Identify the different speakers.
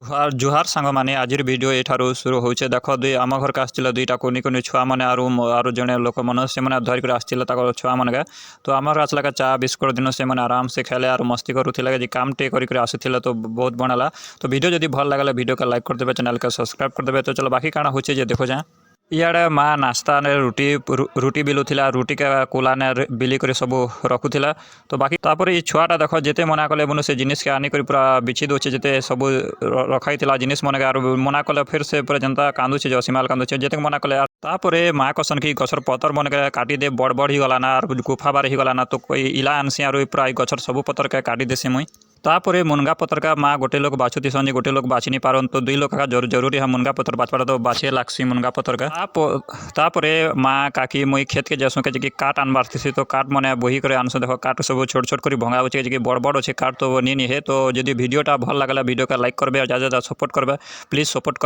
Speaker 1: जुहार सांग मैंने आज वीडियो ये शुरू होचे देख दुई आम घर के आसला दुईटा कुनी कुनी छुआ मैंने आरु जड़े लोक मन से धरिक आसला छुआ मन के तो आम घर आसला चा बिस्कुट दिन से आराम से खेले और मस्ती करूँ काम टे आसुले तो बहुत बढ़ला। तो वीडियो जब भल लगे वीडियो के लाइक करदे चैनल के सब्सक्राइब करदे। तो चलो बाकी काଣା होचे जे देखो जाए इे माँ नास्ता ने रुटी बिलुला रुटी के कुला ने बिली कर सब रखुला। तो बाकी तापर ये छुआटा देख जिते मना कले बुनु से जिनिस के आनिक पूरा बिछी दूचे जिते सब रखाई जिनिस मन के मना कले फिर से पूरा जनता कांदुचे जो सीमाल कांदुचे जिते मना कले तापरे माँ कसन की गछर पतर मन के काटी दे बड़ बड़ ही गलाना और गुफा बार ही गलाना। तो कोई इला आनसी और पूरा गछर सब पतर के काटी देसी मुई तापरे मुनगा पतर का माँ गोटे लोग बाछुती सन गोटे लोग बाछी नहीं पारन। तो दुई लोग का जरूरी है मुनगा पतर बाछवाड़ा तो बाछे लागसी मुनगा पतर का तापरे माँ काकी मुई खेत के जैसो के काट आनबार थी। तो काट मैंने बही कर आनसो देख काट सब छोट छोट कर भंगा अच्छे बड़ बड़ अच्छे काट तो नहीं है। तो यदि वीडियोटा भल लगे वीडियो का लाइक करबे और ज़्यादा सपोर्ट करबे प्लीज सपोर्ट कर।